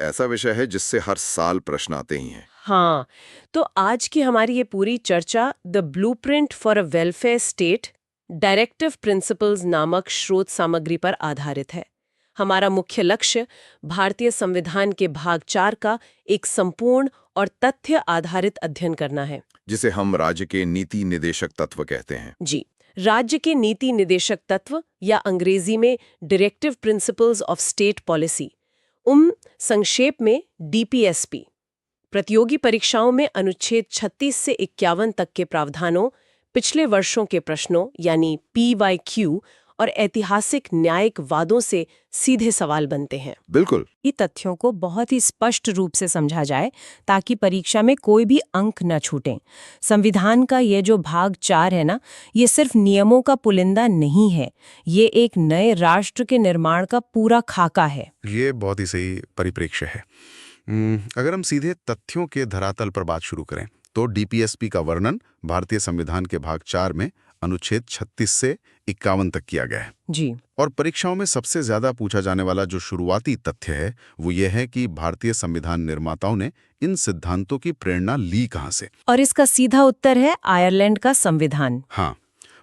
ऐसा विषय है जिससे हर साल प्रश्न आते ही हैं। हाँ, तो आज की हमारी ये पूरी चर्चा the blueprint for a welfare state directive principles नामक स्रोत सामग्री पर आधारित है। हमारा मुख्य लक्ष्य भारतीय संविधान के भाग 4 का एक संपूर्ण और तथ्य आधारित अध्ययन करना है, जिसे हम राज्य के नीति निदेशक तत्व कहते हैं। जी, राज्य के नीति निदेशक तत्व या अंग्रेजी में directive principles of state policy, संक्षेप में डीपीएसपी। प्रतियोगी परीक्षाओं में अनुच्छेद 36 से 51 तक के प्रावधानों, पिछले वर्षों के प्रश्नों यानी PYQ और ऐतिहासिक न्यायिक वादों से सीधे सवाल बनते हैं। बिल्कुल। ये तथ्यों को बहुत ही स्पष्ट रूप से समझा जाए ताकि परीक्षा में कोई भी अंक न छूटें। संविधान का ये जो भाग 4 है ना, ये सिर्फ नियमों का पुलिंदा नहीं है, ये एक नए राष्ट्र के निर्माण का पूरा खाका है। ये बहुत ही सही परिप्रेक्ष्य है। अगर हम सीधे तथ्यों के धरातल पर बात शुरू करें तो डीपीएसपी का वर्णन भारतीय संविधान के भाग 4 में अनुच्छेद 36 से 51 तक किया गया है जी। और परीक्षाओं में सबसे ज्यादा पूछा जाने वाला जो शुरुआती तथ्य है वो ये है कि भारतीय संविधान निर्माताओं ने इन सिद्धांतों की प्रेरणा ली कहां से। और इसका सीधा उत्तर है आयरलैंड का संविधान। हाँ,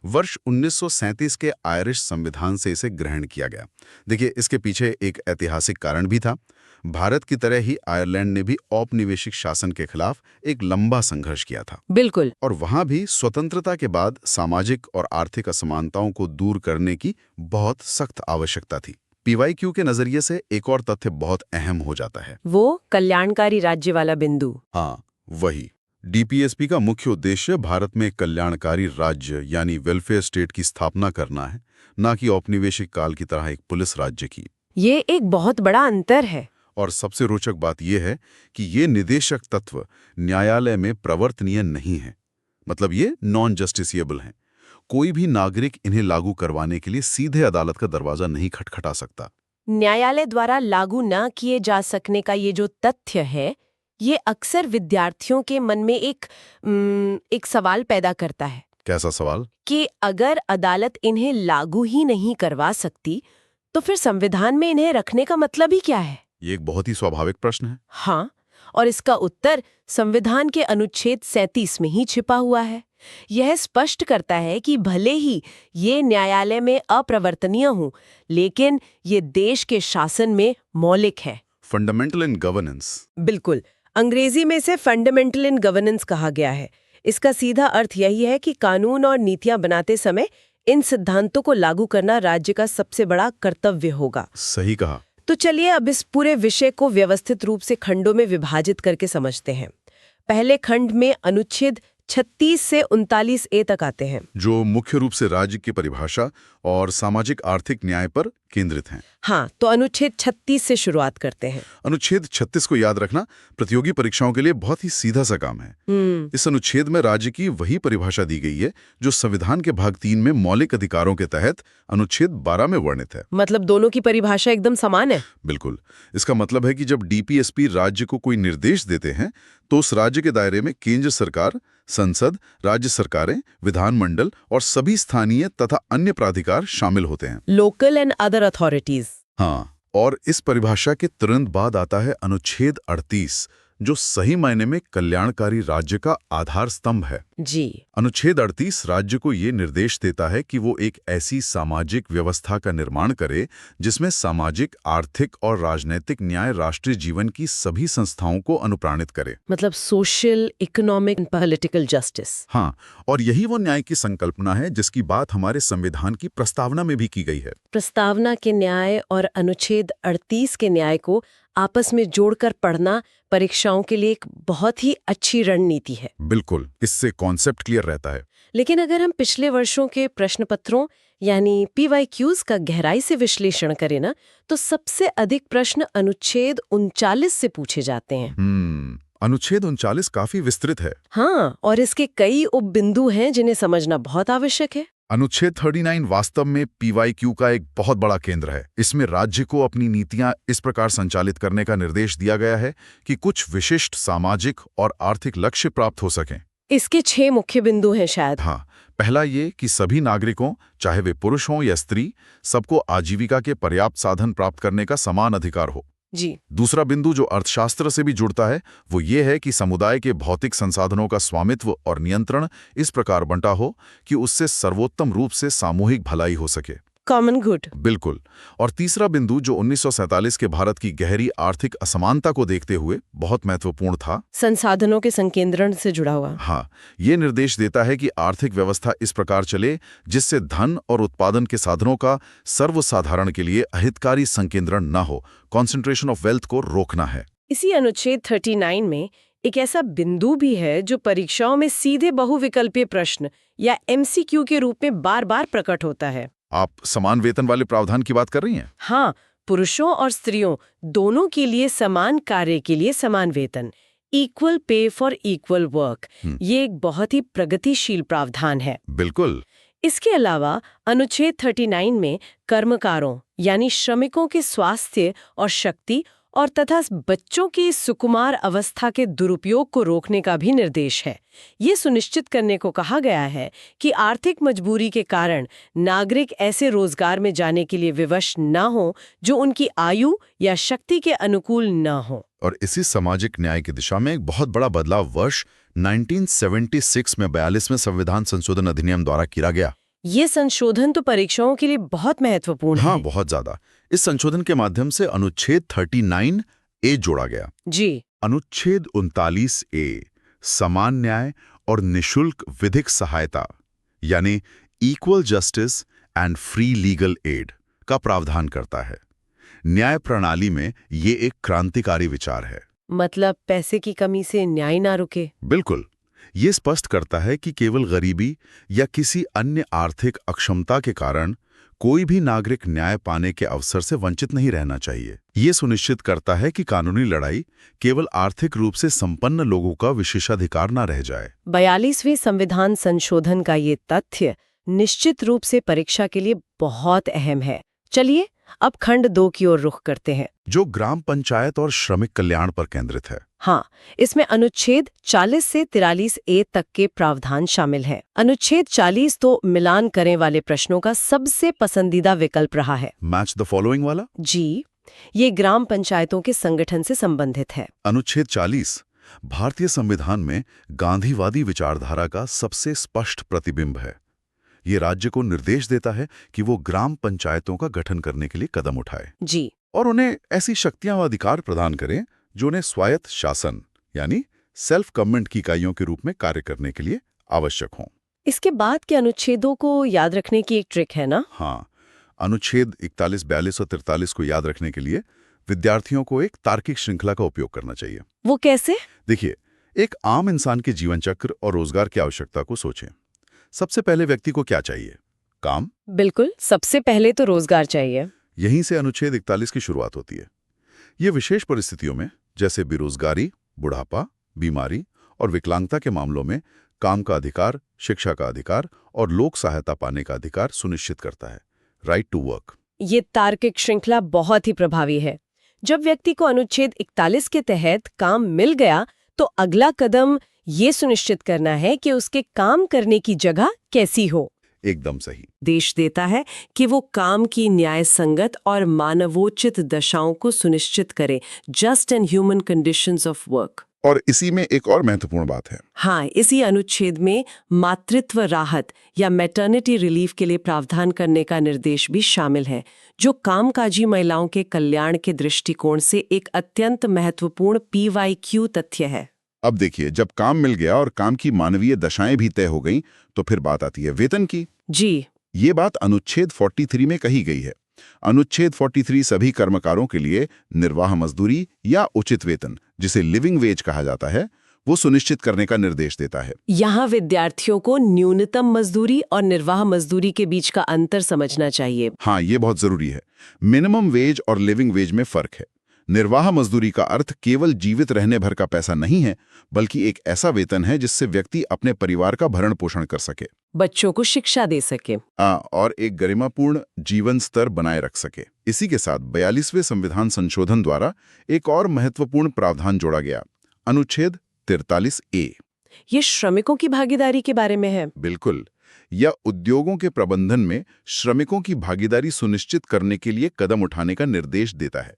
वर्ष 1937 के आयरिश संविधान से इसे ग्रहण किया गया। देखिए, इसके पीछे एक ऐतिहासिक कारण भी था। भारत की तरह ही आयरलैंड ने भी औपनिवेशिक शासन के खिलाफ एक लंबा संघर्ष किया था। बिल्कुल। और वहां भी स्वतंत्रता के बाद सामाजिक और आर्थिक असमानताओं को दूर करने की बहुत सख्त आवश्यकता थी। PYQ के नजरिए से एक और तथ्य बहुत अहम हो जाता है, वो कल्याणकारी राज्य वाला बिंदु। हाँ वही। डीपीएसपी का मुख्य उद्देश्य भारत में कल्याणकारी राज्य यानी वेलफेयर स्टेट की स्थापना करना है, न कि औपनिवेशिक काल की तरह एक पुलिस राज्य की। ये एक बहुत बड़ा अंतर है। और सबसे रोचक बात यह है कि ये निदेशक तत्व न्यायालय में प्रवर्तनीय नहीं है, मतलब ये नॉन जस्टिसिएबल हैं। कोई भी नागरिक इन्हें लागू करवाने के लिए सीधे अदालत का दरवाजा नहीं खटखटा सकता। न्यायालय द्वारा लागू न किए जा सकने का ये जो तथ्य है, ये अक्सर विद्यार्थियों के मन में एक सवाल पैदा करता है। कैसा सवाल? कि अगर अदालत इन्हें लागू ही नहीं करवा सकती तो फिर संविधान में इन्हें रखने का मतलब ही क्या है? ये एक बहुत ही स्वाभाविक प्रश्न है। हाँ, और इसका उत्तर संविधान के अनुच्छेद 37 में ही छिपा हुआ है। यह स्पष्ट करता है कि भले ही ये न्यायालय में अप्रवर्तनीय हो, लेकिन ये देश के शासन में मौलिक है। Fundamental in governance. बिल्कुल, अंग्रेजी में इसे फंडामेंटल इन गवर्नेंस कहा गया है। इसका सीधा अर्थ यही है कि कानून और नीतियां बनाते समय इन सिद्धांतों को लागू करना राज्य का सबसे बड़ा कर्तव्य होगा। सही कहा। तो चलिए अब इस पूरे विषय को व्यवस्थित रूप से खंडों में विभाजित करके समझते हैं। पहले खंड में अनुच्छेद 36 से 39A तक आते हैं, जो मुख्य रूप से राज्य की परिभाषा और सामाजिक आर्थिक न्याय पर केंद्रित हैं। हाँ, तो अनुच्छेद 36 से शुरुआत करते हैं। अनुच्छेद 36 को याद रखना प्रतियोगी परीक्षाओं के लिए बहुत ही सीधा सा काम है। इस अनुच्छेद में राज्य की वही परिभाषा दी गई है जो संविधान के भाग 3 में मौलिक अधिकारों के तहत अनुच्छेद 12 में वर्णित है। मतलब दोनों की परिभाषा एकदम समान है। बिल्कुल। इसका मतलब है कि जब डीपीएसपी राज्य को कोई निर्देश देते हैं तो उस राज्य के दायरे में केंद्र सरकार, संसद, राज्य सरकारें, विधानमंडल और सभी स्थानीय तथा अन्य प्राधिकार शामिल होते हैं। Local and other authorities. हाँ, और इस परिभाषा के तुरंत बाद आता है अनुच्छेद 38, जो सही मायने में कल्याणकारी राज्य का आधार स्तंभ है। जी। अनुच्छेद 38 राज्य को ये निर्देश देता है कि वो एक ऐसी सामाजिक व्यवस्था का निर्माण करे जिसमें सामाजिक, आर्थिक और राजनैतिक न्याय राष्ट्रीय जीवन की सभी संस्थाओं को अनुप्राणित करे। मतलब social, economic and political justice. हाँ, और यही वो न्याय की संकल्पना है जिसकी बात हमारे संविधान की प्रस्तावना में भी की गई है। प्रस्तावना के न्याय और अनुच्छेद 38 के न्याय को आपस में जोड़कर पढ़ना परीक्षाओं के लिए एक बहुत ही अच्छी रणनीति है। बिल्कुल, इससे कॉन्सेप्ट क्लियर रहता है। लेकिन अगर हम पिछले वर्षों के प्रश्न पत्रों यानी PYQs का गहराई से विश्लेषण करें ना, तो सबसे अधिक प्रश्न अनुच्छेद 39 से पूछे जाते हैं। अनुच्छेद 39 काफी विस्तृत है। हाँ, और इसके कई उपबिंदु हैं जिन्हें समझना बहुत आवश्यक है। अनुच्छेद 39 वास्तव में PYQ का एक बहुत बड़ा केंद्र है। इसमें राज्य को अपनी नीतियां इस प्रकार संचालित करने का निर्देश दिया गया है कि कुछ विशिष्ट सामाजिक और आर्थिक लक्ष्य प्राप्त हो सकें। इसके 6 मुख्य बिंदु हैं शायद। हाँ, पहला ये कि सभी नागरिकों, चाहे वे पुरुष हों या स्त्री, सबको आजीविका के पर्याप्त साधन प्राप्त करने का समान अधिकार हो। जी। दूसरा बिंदु जो अर्थशास्त्र से भी जुड़ता है वो ये है कि समुदाय के भौतिक संसाधनों का स्वामित्व और नियंत्रण इस प्रकार बंटा हो कि उससे सर्वोत्तम रूप से सामूहिक भलाई हो सके। Common good. बिल्कुल। और तीसरा बिंदु जो 1947 के भारत की गहरी आर्थिक असमानता को देखते हुए बहुत महत्वपूर्ण था, संसाधनों के संकेंद्रण से जुड़ा हुआ। हाँ, ये निर्देश देता है कि आर्थिक व्यवस्था इस प्रकार चले जिससे धन और उत्पादन के साधनों का सर्वसाधारण के लिए अहितकारी संकेंद्रण न हो, कॉन्सेंट्रेशन ऑफ वेल्थ को रोकना है। इसी अनुच्छेद 39 में एक ऐसा बिंदु भी है जो परीक्षाओं में सीधे बहुविकल्पीय प्रश्न या MCQ के रूप में बार बार प्रकट होता है। आप समान वेतन वाले प्रावधान की बात कर रही हैं? हाँ, पुरुषों और स्त्रियों दोनों के लिए समान कार्य के लिए समान वेतन, equal pay for equal work, ये एक बहुत ही प्रगतिशील प्रावधान है। बिल्कुल। इसके अलावा अनुच्छेद 39 में कर्मकारों यानी श्रमिकों के स्वास्थ्य और शक्ति और तथा बच्चों की सुकुमार अवस्था के दुरुपयोग को रोकने का भी निर्देश है। ये सुनिश्चित करने को कहा गया है कि आर्थिक मजबूरी के कारण नागरिक ऐसे रोजगार में जाने के लिए विवश न हो जो उनकी आयु या शक्ति के अनुकूल न हो। और इसी सामाजिक न्याय की दिशा में एक बहुत बड़ा बदलाव वर्ष 1976 में 42वें संविधान संशोधन अधिनियम द्वारा किया गया। ये संशोधन तो परीक्षाओं के लिए बहुत महत्वपूर्ण है। हाँ, बहुत ज्यादा। इस संशोधन के माध्यम से अनुच्छेद 39A जोड़ा गया। जी। अनुच्छेद 39A समान न्याय और निशुल्क विधिक सहायता यानी equal justice and free legal aid का प्रावधान करता है। न्याय प्रणाली में ये एक क्रांतिकारी विचार है। मतलब पैसे की कमी से न्याय ना रुके। बिल्कुल। ये स्पष्ट करता है कि केवल गरीबी या किसी अन्य आर्थिक अक्षमता के कारण कोई भी नागरिक न्याय पाने के अवसर से वंचित नहीं रहना चाहिए। ये सुनिश्चित करता है कि कानूनी लड़ाई केवल आर्थिक रूप से संपन्न लोगों का विशेषाधिकार न रह जाए। 42वें संविधान संशोधन का ये तथ्य निश्चित रूप से परीक्षा के लिए बहुत अहम है। चलिए अब खंड 2 की ओर रुख करते हैं, जो ग्राम पंचायत और श्रमिक कल्याण पर केंद्रित है। हाँ, इसमें अनुच्छेद 40 से 43A तक के प्रावधान शामिल हैं। अनुच्छेद 40 तो मिलान करें वाले प्रश्नों का सबसे पसंदीदा विकल्प रहा है। मैच द फॉलोइंग वाला? जी, ये ग्राम पंचायतों के संगठन से संबंधित है। अनुच्छेद 40 भारतीय संविधान में गांधीवादी विचारधारा का सबसे स्पष्ट प्रतिबिंब है। ये राज्य को निर्देश देता है कि वो ग्राम पंचायतों का गठन करने के लिए कदम उठाए जी, और उन्हें ऐसी शक्तियां और अधिकार प्रदान करें जो उन्हें स्वायत्त शासन यानी सेल्फ गवर्नमेंट की इकाइयों के रूप में कार्य करने के लिए आवश्यक हों। इसके बाद के अनुच्छेदों को याद रखने की एक ट्रिक है ना? हाँ, अनुच्छेद 41, 42 और 43 को याद रखने के लिए विद्यार्थियों को एक तार्किक श्रृंखला का उपयोग करना चाहिए। वो कैसे? देखिए, एक आम इंसान के जीवन चक्र और रोजगार की आवश्यकता को सोचें। सबसे पहले व्यक्ति को क्या चाहिए? काम। बिल्कुल, सबसे पहले तो रोजगार चाहिए। यहीं से अनुच्छेद 41 की शुरुआत होती है। ये विशेष परिस्थितियों में जैसे बेरोजगारी, बुढ़ापा, बीमारी और विकलांगता के मामलों में काम का अधिकार, शिक्षा का अधिकार और लोक सहायता पाने का अधिकार सुनिश्चित करता है। Right to work. ये तार्किक श्रृंखला बहुत ही प्रभावी है। जब व्यक्ति को अनुच्छेद 41 के तहत काम मिल गया तो अगला कदम ये सुनिश्चित करना है कि उसके काम करने की जगह कैसी हो। एकदम सही। देश देता है कि वो काम की न्याय संगत और मानवोचित दशाओं को सुनिश्चित करे, just and human conditions of work. और इसी में एक और महत्वपूर्ण बात है। हाँ, इसी अनुच्छेद में मातृत्व राहत या मैटरनिटी रिलीफ के लिए प्रावधान करने का निर्देश भी शामिल है, जो कामकाजी महिलाओं के कल्याण के दृष्टिकोण से एक अत्यंत महत्वपूर्ण PYQ तथ्य है। अब देखिए, जब काम मिल गया और काम की मानवीय दशाएं भी तय हो गईं, तो फिर बात आती है वेतन की। जी, ये बात अनुच्छेद 43 में कही गई है। अनुच्छेद 43 सभी कर्मकारों के लिए निर्वाह मजदूरी या उचित वेतन, जिसे लिविंग वेज कहा जाता है, वो सुनिश्चित करने का निर्देश देता है। यहाँ विद्यार्थियों को न्यूनतम मजदूरी और निर्वाह मजदूरी के बीच का अंतर समझना चाहिए। हाँ, ये बहुत जरूरी है। मिनिमम वेज और लिविंग वेज में फर्क है। निर्वाह मजदूरी का अर्थ केवल जीवित रहने भर का पैसा नहीं है, बल्कि एक ऐसा वेतन है जिससे व्यक्ति अपने परिवार का भरण पोषण कर सके, बच्चों को शिक्षा दे सके और एक गरिमापूर्ण जीवन स्तर बनाए रख सके। इसी के साथ 42वें संविधान संशोधन द्वारा एक और महत्वपूर्ण प्रावधान जोड़ा गया, अनुच्छेद 43A। ये श्रमिकों की भागीदारी के बारे में है। बिल्कुल, या उद्योगों के प्रबंधन में श्रमिकों की भागीदारी सुनिश्चित करने के लिए कदम उठाने का निर्देश देता है।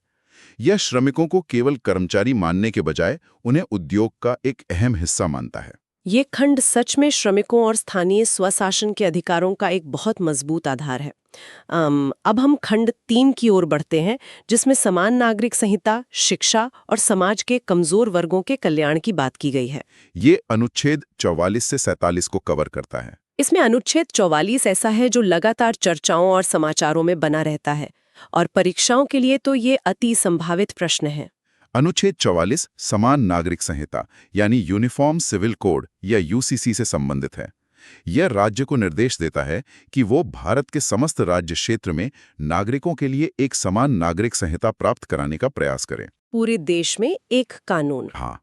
या श्रमिकों को केवल कर्मचारी मानने के बजाय उन्हें उद्योग का एक अहम हिस्सा मानता है। ये खंड सच में श्रमिकों और स्थानीय स्वशासन के अधिकारों का एक बहुत मजबूत आधार है। अब हम खंड 3 की ओर बढ़ते हैं, जिसमें समान नागरिक संहिता, शिक्षा और समाज के कमजोर वर्गों के कल्याण की बात की गई है। ये अनुच्छेद 44 से 47 को कवर करता है। इसमें अनुच्छेद 44 ऐसा है जो लगातार चर्चाओं और समाचारों में बना रहता है, और परीक्षाओं के लिए तो ये अति संभावित प्रश्न है। अनुच्छेद 44 समान नागरिक संहिता यानी यूनिफॉर्म सिविल कोड या यूसीसी से संबंधित है। यह राज्य को निर्देश देता है कि वो भारत के समस्त राज्य क्षेत्र में नागरिकों के लिए एक समान नागरिक संहिता प्राप्त कराने का प्रयास करें। पूरे देश में एक कानून। हाँ,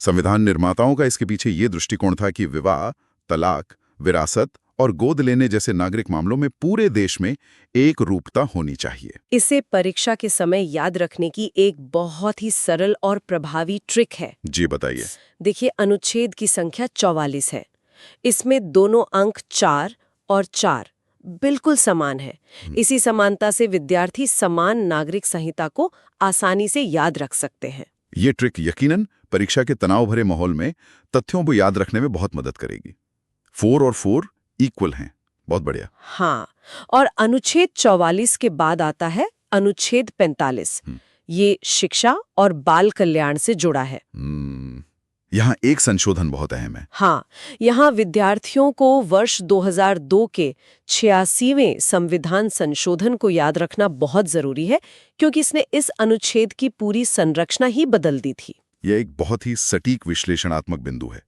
संविधान निर्माताओं का इसके पीछे ये दृष्टिकोण था कि विवाह, तलाक, विरासत और गोद लेने जैसे नागरिक मामलों में पूरे देश में एक रूपता होनी चाहिए। इसे परीक्षा के समय याद रखने की एक बहुत ही सरल और प्रभावी ट्रिक है। जी बताइए। देखिए, अनुच्छेद की संख्या 44 है। इसमें दोनों अंक 4 और 4 बिल्कुल समान है। इसी समानता से विद्यार्थी समान नागरिक संहिता को आसानी से याद रख सकते हैं। ये ट्रिक यकीनन परीक्षा के तनाव भरे माहौल में तथ्यों को याद रखने में बहुत मदद करेगी। 4 और 4 इक्वल हैं। बहुत बढ़िया। हाँ, और अनुच्छेद 44 के बाद आता है अनुच्छेद 45। ये शिक्षा और बाल कल्याण से जुड़ा है। यहाँ एक संशोधन बहुत अहम है। हाँ, यहाँ विद्यार्थियों को वर्ष 2002 के 86वें संविधान संशोधन को याद रखना बहुत जरूरी है, क्योंकि इसने इस अनुच्छेद की पूरी संरचना ही बदल दी थी। यह एक बहुत ही सटीक विश्लेषणात्मक बिंदु है।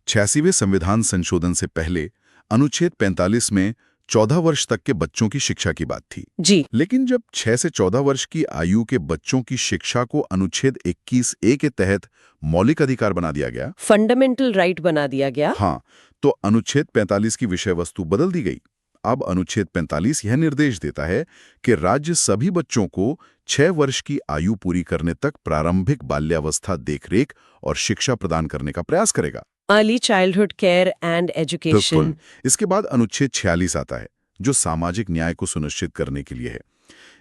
86वें संविधान संशोधन से पहले अनुच्छेद 45 में 14 वर्ष तक के बच्चों की शिक्षा की बात थी। जी। लेकिन जब 6 से 14 वर्ष की आयु के बच्चों की शिक्षा को अनुच्छेद 21A के तहत मौलिक अधिकार बना दिया गया, फंडामेंटल राइट बना दिया गया, हाँ, तो अनुच्छेद 45 की विषय वस्तु बदल दी गई। अब अनुच्छेद 45 यह निर्देश देता है कि राज्य सभी बच्चों को 6 वर्ष की आयु पूरी करने तक प्रारंभिक बाल्यावस्था देखरेख और शिक्षा प्रदान करने का प्रयास करेगा। Early childhood care and education. इसके बाद अनुच्छेद 46 आता है, जो सामाजिक न्याय को सुनिश्चित करने के लिए है।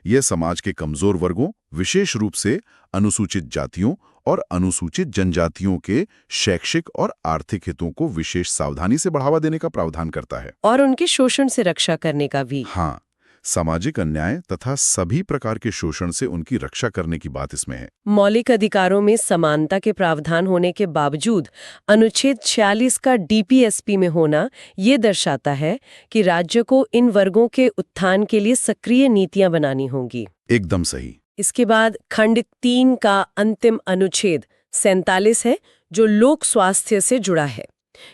यह समाज के कमजोर वर्गों, विशेष रूप से अनुसूचित जातियों और अनुसूचित जनजातियों के शैक्षिक और आर्थिक हितों को विशेष सावधानी से बढ़ावा देने का प्रावधान करता है, और उनके शोषण से रक्षा करने का भी। हाँ, सामाजिक अन्याय तथा सभी प्रकार के शोषण से उनकी रक्षा करने की बात इसमें है। मौलिक अधिकारों में समानता के प्रावधान होने के बावजूद अनुच्छेद 46 का डीपीएसपी में होना ये दर्शाता है कि राज्य को इन वर्गों के उत्थान के लिए सक्रिय नीतियां बनानी होंगी। एकदम सही। इसके बाद खंड 3 का अंतिम अनुच्छेद 47 है, जो लोक स्वास्थ्य से जुड़ा है।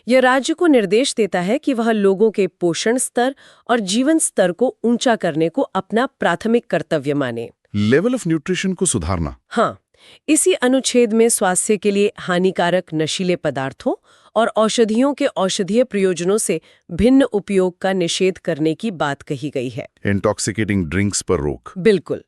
यह राज्य को निर्देश देता है कि वह लोगों के पोषण स्तर और जीवन स्तर को ऊंचा करने को अपना प्राथमिक कर्तव्य माने। लेवल ऑफ न्यूट्रिशन को सुधारना। हाँ, इसी अनुच्छेद में स्वास्थ्य के लिए हानिकारक नशीले पदार्थों और औषधियों के औषधीय प्रयोजनों से भिन्न उपयोग का निषेध करने की बात कही गई है। इंटॉक्सिकेटिंग ड्रिंक्स पर रोक। बिल्कुल।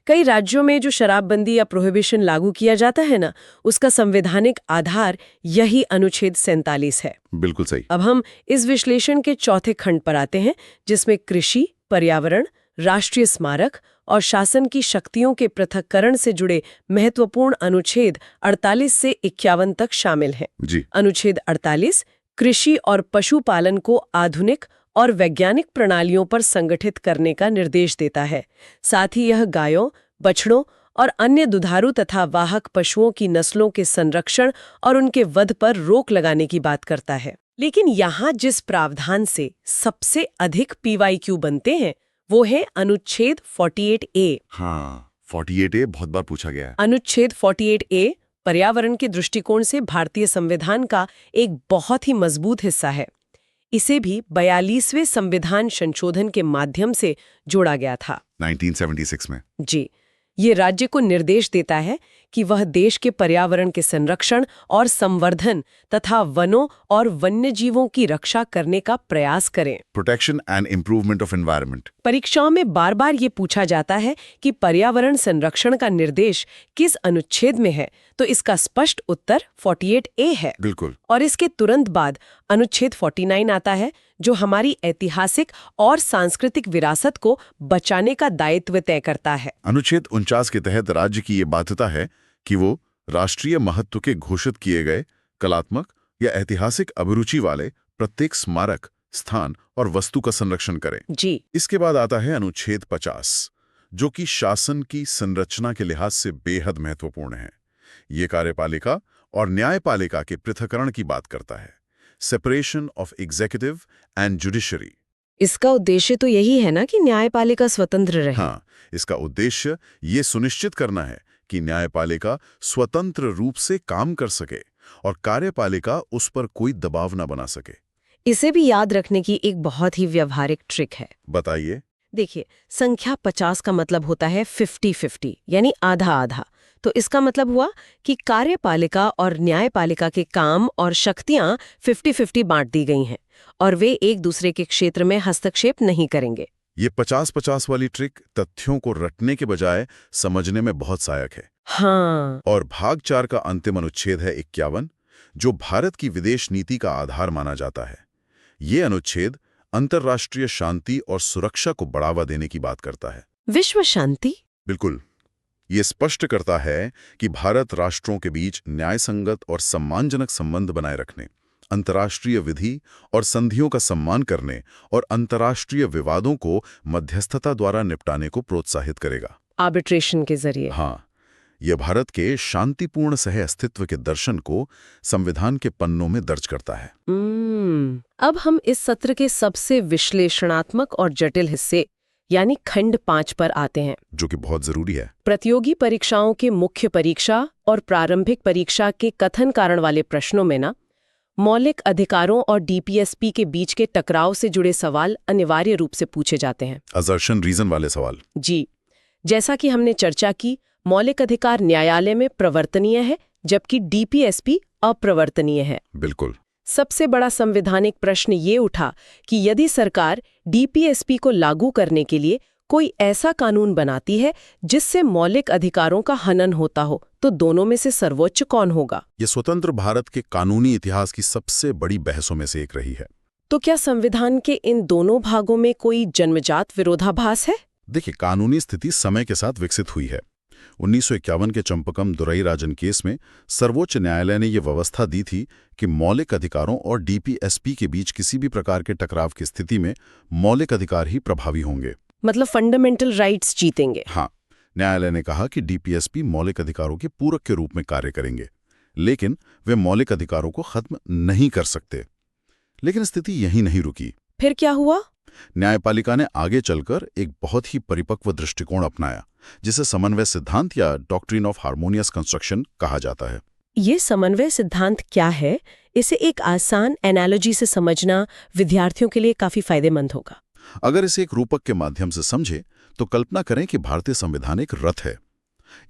कई राज्यों में जो शराबबंदी या प्रोहिबिशन लागू किया जाता है ना, उसका संवैधानिक आधार यही अनुच्छेद 47 है। बिल्कुल सही। अब हम इस विश्लेषण के चौथे खंड पर आते हैं, जिसमें कृषि, पर्यावरण, राष्ट्रीय स्मारक और शासन की शक्तियों के पृथक्करण से जुड़े महत्वपूर्ण अनुच्छेद 48 से 51 तक शामिल हैं। जी। अनुच्छेद 48 कृषि और पशुपालन को आधुनिक और वैज्ञानिक प्रणालियों पर संगठित करने का निर्देश देता है। साथ ही यह गायों, बछड़ों और अन्य दुधारू तथा वाहक पशुओं की नस्लों के संरक्षण और उनके वध पर रोक लगाने की बात करता है। लेकिन यहाँ जिस प्रावधान से सबसे अधिक PYQ बनते हैं, वो है अनुच्छेद 48A। हाँ, 48A बहुत बार पूछा गया है। अनुच्छेद 48A पर्यावरण के दृष्टिकोण से भारतीय संविधान का एक बहुत ही मजबूत हिस्सा है। इसे भी 42वें संविधान संशोधन के माध्यम से जोड़ा गया था 1976 में। जी। ये राज्य को निर्देश देता है कि वह देश के पर्यावरण के संरक्षण और संवर्धन तथा वनों और वन्यजीवों की रक्षा करने का प्रयास करें। Protection and improvement of environment. परीक्षाओं में बार बार ये पूछा जाता है कि पर्यावरण संरक्षण का निर्देश किस अनुच्छेद में है, तो इसका स्पष्ट उत्तर 48A है। बिल्कुल। और इसके तुरंत बाद अनुच्छेद 49 आता है, जो हमारी ऐतिहासिक और सांस्कृतिक विरासत को बचाने का दायित्व तय करता है। अनुच्छेद 49 के तहत राज्य की ये बाध्यता है कि वो राष्ट्रीय महत्व के घोषित किए गए कलात्मक या ऐतिहासिक अभिरुचि वाले प्रत्येक स्मारक, स्थान और वस्तु का संरक्षण करें। जी। इसके बाद आता है अनुच्छेद 50, जो कि शासन की संरचना के लिहाज से बेहद महत्वपूर्ण है। ये कार्यपालिका और न्यायपालिका के पृथक्करण की बात करता है, separation of executive and judiciary. इसका उद्देश्य तो यही है ना कि न्यायपालिका स्वतंत्र रहे। हाँ, इसका उद्देश्य ये सुनिश्चित करना है कि न्यायपालिका स्वतंत्र रूप से काम कर सके और कार्यपालिका उस पर कोई दबाव न बना सके। इसे भी याद रखने की एक बहुत ही व्यवहारिक ट्रिक है। बताइए। देखिए, संख्या 50 का मतलब होता है 50-50, यानी आधा-आधा। तो इसका मतलब हुआ कि कार्यपालिका और न्यायपालिका के काम और शक्तियां 50-50 बांट दी गई हैं और वे एक दूसरे के क्षेत्र में हस्तक्षेप नहीं करेंगे। ये 50-50 वाली ट्रिक तथ्यों को रटने के बजाय समझने में बहुत सहायक है। हाँ। और भाग 4 का अंतिम अनुच्छेद है 51, जो भारत की विदेश नीति का आधार माना जाता है। ये अनुच्छेद अंतर्राष्ट्रीय शांति और सुरक्षा को बढ़ावा देने की बात करता है। विश्व शांति? बिल्कुल। ये स्पष्ट करता है कि भारत राष्ट्रों के बीच न्यायसंगत और सम्मानजनक संबंध बनाए रखने, अंतर्राष्ट्रीय विधि और संधियों का सम्मान करने और अंतर्राष्ट्रीय विवादों को मध्यस्थता द्वारा निपटाने को प्रोत्साहित करेगा। आर्बिट्रेशन के जरिए। हाँ, यह भारत के शांतिपूर्ण सह अस्तित्व के दर्शन को संविधान के पन्नों में दर्ज करता है। अब हम इस सत्र के सबसे विश्लेषणात्मक और जटिल हिस्से यानी खंड 5 पर आते हैं, जो कि बहुत जरूरी है। प्रतियोगी परीक्षाओं के मुख्य परीक्षा और प्रारंभिक परीक्षा के कथन कारण वाले प्रश्नों में ना मौलिक अधिकारों और डीपीएसपी के बीच के टकराव से जुड़े सवाल अनिवार्य रूप से पूछे जाते हैं। असर्शन रीजन वाले सवाल। जी, जैसा कि हमने चर्चा की, मौलिक अधिकार न्यायालय में प्रवर्तनीय है जबकि डीपीएसपी अप्रवर्तनीय है। बिल्कुल। सबसे बड़ा संवैधानिक प्रश्न ये उठा कि यदि सरकार डीपीएसपी को लागू करने के लिए कोई ऐसा कानून बनाती है जिससे मौलिक अधिकारों का हनन होता हो, तो दोनों में से सर्वोच्च कौन होगा? ये स्वतंत्र भारत के कानूनी इतिहास की सबसे बड़ी बहसों में से एक रही है। तो क्या संविधान के इन दोनों भागों में कोई जन्मजात विरोधाभास है? देखिए, कानूनी स्थिति समय के साथ विकसित हुई है। 1951 के चंपकम दुराईराजन केस में सर्वोच्च न्यायालय ने यह व्यवस्था दी थी कि मौलिक अधिकारों और डीपीएसपी के बीच किसी भी प्रकार के टकराव की स्थिति में मौलिक अधिकार ही प्रभावी होंगे। मतलब फंडामेंटल राइट्स जीतेंगे। हाँ, न्यायालय ने कहा कि डीपीएसपी मौलिक अधिकारों के पूरक के रूप में कार्य करेंगे, लेकिन वे मौलिक अधिकारों को खत्म नहीं कर सकते। लेकिन स्थिति यहीं नहीं रुकी। फिर क्या हुआ? न्यायपालिका ने आगे चलकर एक बहुत ही परिपक्व दृष्टिकोण अपनाया, जिसे समन्वय सिद्धांत या डॉक्ट्रिन ऑफ हार्मोनियस कंस्ट्रक्शन कहा जाता है। ये समन्वय सिद्धांत क्या है? इसे एक आसान एनालॉजी से समझना विद्यार्थियों के लिए काफी फायदेमंद होगा। अगर इसे एक रूपक के माध्यम से समझे तो कल्पना करें कि भारतीय संविधान एक रथ है।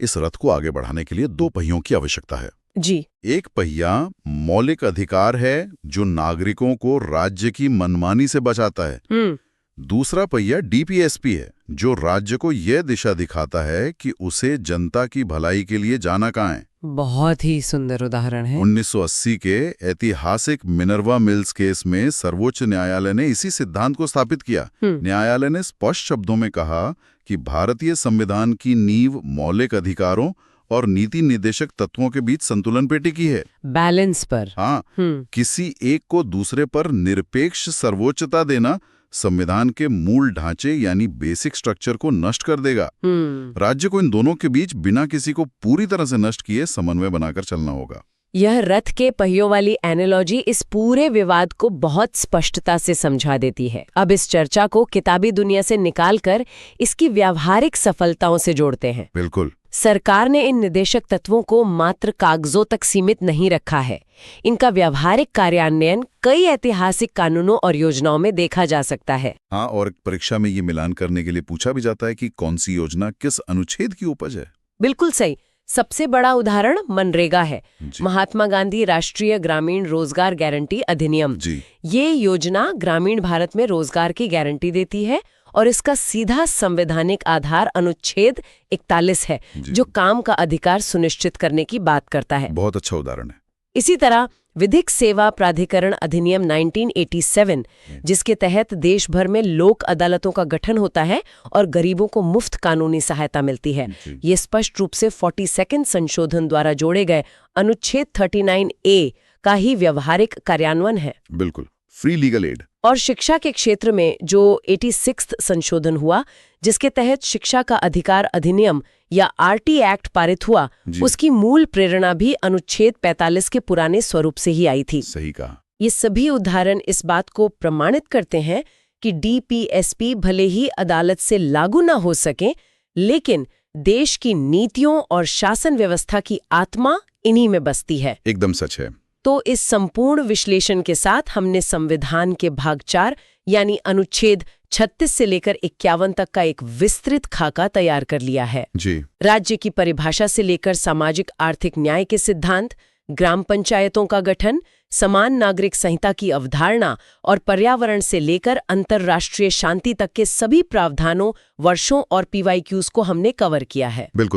इस रथ को आगे बढ़ाने के लिए 2 पहियों की आवश्यकता है। जी। एक पहिया मौलिक अधिकार है, जो नागरिकों को राज्य की मनमानी से बचाता है। दूसरा पहिया डीपीएसपी है, जो राज्य को यह दिशा दिखाता है कि उसे जनता की भलाई के लिए जाना कहाँ है। बहुत ही सुंदर उदाहरण है। 1980 के ऐतिहासिक मिनर्वा मिल्स केस में सर्वोच्च न्यायालय ने इसी सिद्धांत को स्थापित किया। न्यायालय ने स्पष्ट शब्दों में कहा कि भारतीय संविधान की नींव मौलिक अधिकारों और नीति निर्देशक तत्वों के बीच संतुलन पे टिकी है। बैलेंस पर। हाँ, किसी एक को दूसरे पर निरपेक्ष सर्वोच्चता देना संविधान के मूल ढांचे यानी बेसिक स्ट्रक्चर को नष्ट कर देगा। राज्य को इन दोनों के बीच बिना किसी को पूरी तरह से नष्ट किए समन्वय बनाकर चलना होगा। यह रथ के पहियों वाली एनालॉजी इस पूरे विवाद को बहुत स्पष्टता से समझा देती है। अब इस चर्चा को किताबी दुनिया से निकालकर इसकी व्यावहारिक सफलताओं से जोड़ते हैं। बिल्कुल। सरकार ने इन निदेशक तत्वों को मात्र कागजों तक सीमित नहीं रखा है। इनका व्यावहारिक कार्यान्वयन कई ऐतिहासिक कानूनों और योजनाओं में देखा जा सकता है। हाँ, और परीक्षा में ये मिलान करने के लिए पूछा भी जाता है कि कौन सी योजना किस अनुच्छेद की उपज है। बिल्कुल सही। सबसे बड़ा उदाहरण मनरेगा है, जी। महात्मा गांधी राष्ट्रीय ग्रामीण रोजगार गारंटी अधिनियम। जी। ये योजना ग्रामीण भारत में रोजगार की गारंटी देती है और इसका सीधा संवैधानिक आधार अनुच्छेद 41 है, जी। जो काम का अधिकार सुनिश्चित करने की बात करता है। बहुत अच्छा उदाहरण है। इसी तरह विधिक सेवा प्राधिकरण अधिनियम 1987, जिसके तहत देश भर में लोक अदालतों का गठन होता है और गरीबों को मुफ्त कानूनी सहायता मिलती है। जी। ये स्पष्ट रूप से 42nd संशोधन द्वारा जोड़े गए अनुच्छेद 39A का ही व्यवहारिक कार्यान्वयन है। बिल्कुल, फ्री लीगल एड। और शिक्षा के क्षेत्र में जो 86th संशोधन हुआ, जिसके तहत शिक्षा का अधिकार अधिनियम या आरटी एक्ट पारित हुआ, जी। उसकी मूल प्रेरणा भी अनुच्छेद 45 के पुराने स्वरूप से ही आई थी। सही कहा। ये सभी उदाहरण इस बात को प्रमाणित करते हैं कि डीपीएसपी भले ही अदालत से लागू ना हो सके, लेकिन देश की नीतियों और शासन व्यवस्था की आत्मा इन्हीं में बसती है। एकदम सच है। तो इस संपूर्ण विश्लेषण के साथ हमने संविधान के भाग 4 यानी अनुच्छेद 36 से लेकर 51 तक का एक विस्तृत खाका तैयार कर लिया है। जी। राज्य की परिभाषा से लेकर सामाजिक आर्थिक न्याय के सिद्धांत, ग्राम पंचायतों का गठन, समान नागरिक संहिता की अवधारणा और पर्यावरण से लेकर अंतर्राष्ट्रीय शांति तक के सभी प्रावधानों, वर्षों और पीवाईक्यूज को हमने कवर किया है। बिल्कुल।